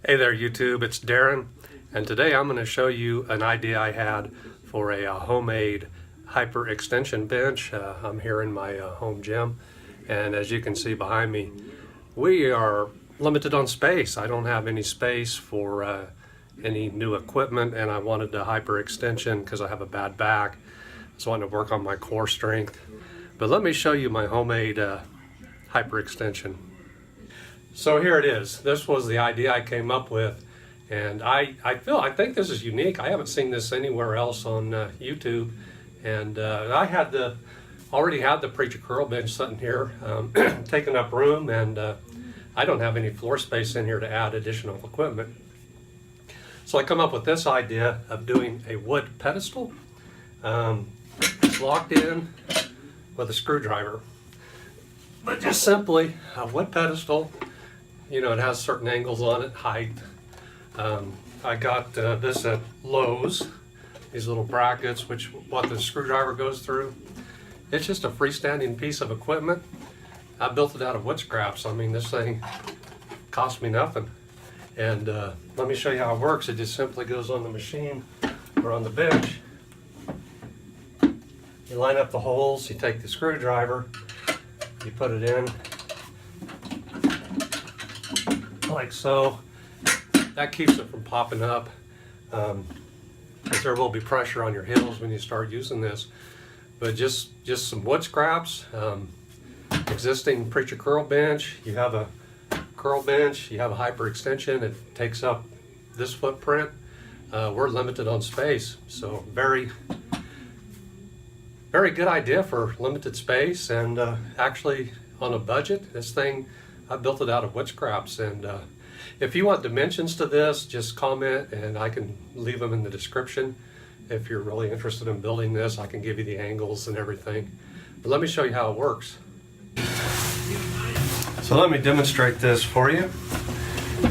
Hey there YouTube, it's Darren, and today I'm going to show you an idea I had for a homemade hyper extension bench. I'm here in my home gym, and as you can see behind me, we are limited on space. I don't have any space for any new equipment, and I wanted a hyper extension because I have a bad back. So I wanted to work on my core strength. But let me show you my homemade hyper extension. So here it is. This was the idea I came up with, and I think this is unique. I haven't seen this anywhere else on YouTube, and I already had the preacher curl bench sitting here, taking up room, and I don't have any floor space in here to add additional equipment. So I come up with this idea of doing a wood pedestal. It's locked in with a screwdriver, but just simply a wood pedestal. You know, it has certain angles on it, height. I got this at Lowe's, these little brackets, what the screwdriver goes through. It's just a freestanding piece of equipment. I built it out of wood scraps. I mean, this thing cost me nothing. And let me show you how it works. It just simply goes on the machine or on the bench. You line up the holes, you take the screwdriver, you put it in, like so. That keeps it from popping up, because there will be pressure on your heels when you start using this. But just some wood scraps, existing preacher curl bench. You have a curl bench, you have a hyper extension. It takes up this footprint. We're limited on space, so very good idea for limited space, and actually on a budget. This thing, I built it out of wood scraps, and if you want dimensions to this, just comment and I can leave them in the description. If you're really interested in building this, I can give you the angles and everything. But let me show you how it works. So let me demonstrate this for you.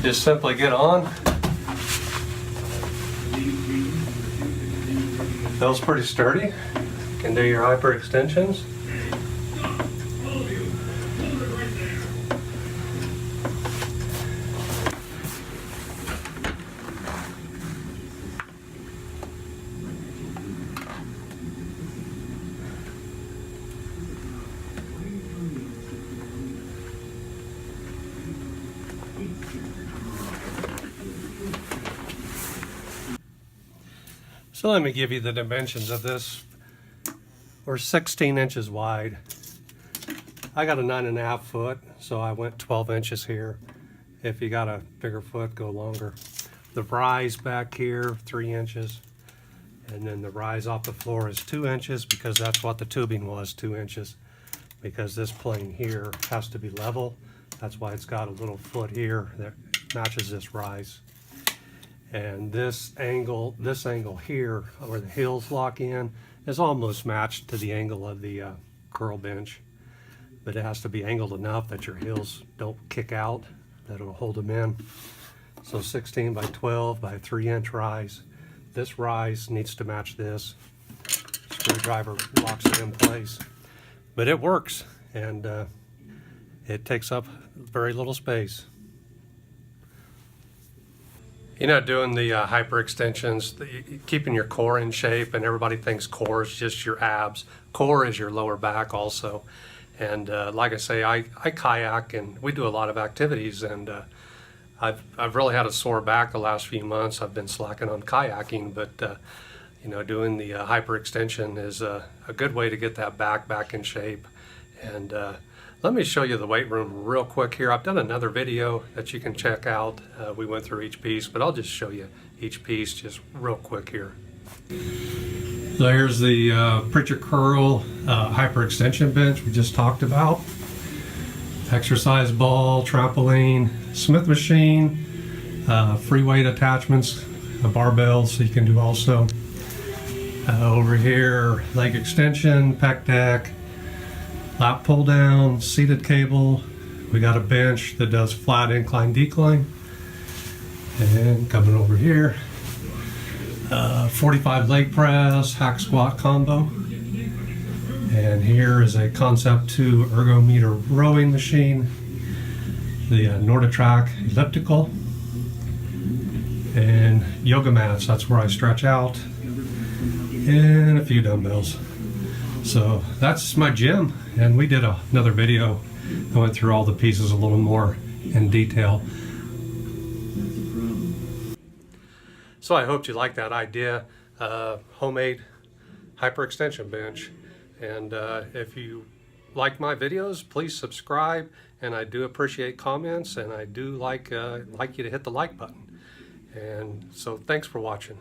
Just simply get on. Feels pretty sturdy. You can do your hyper extensions. So let me give you the dimensions of this. We're 16 inches wide. I got a 9.5 foot, so I went 12 inches here. If you got a bigger foot, go longer. The rise back here, 3 inches. And then the rise off the floor is 2 inches, because that's what the tubing was, 2 inches. Because this plane here has to be level. That's why it's got a little foot here that matches this rise. And this angle here, where the heels lock in, is almost matched to the angle of the curl bench. But it has to be angled enough that your heels don't kick out, that it'll hold them in. So 16 by 12 by 3 inch rise. This rise needs to match this. Screwdriver locks it in place. But it works, and it takes up very little space. You know, doing the hyper extensions, keeping your core in shape, and everybody thinks core is just your abs. Core is your lower back also. And like I say, I kayak, and we do a lot of activities, and I've really had a sore back the last few months. I've been slacking on kayaking, but you know, doing the hyper extension is a good way to get that back in shape. And let me show you the weight room real quick here. I've done another video that you can check out. We went through each piece, but I'll just show you each piece just real quick here. So here's the preacher curl hyper extension bench we just talked about. Exercise ball, trampoline, Smith machine, free weight attachments, a barbell, so you can do also. Over here, leg extension, pec deck, lap pull down, seated cable. We got a bench that does flat incline decline. And coming over here, 45 leg press, hack squat combo. And here is a Concept 2 ergometer rowing machine, the NordiTrack elliptical. and yoga mats, that's where I stretch out, and a few dumbbells. So that's my gym, and we did another video that went through all the pieces a little more in detail. So I hope you like that idea, homemade hyperextension bench. And if you like my videos, please subscribe, and I do appreciate comments, and I do like you to hit the like button. And so thanks for watching.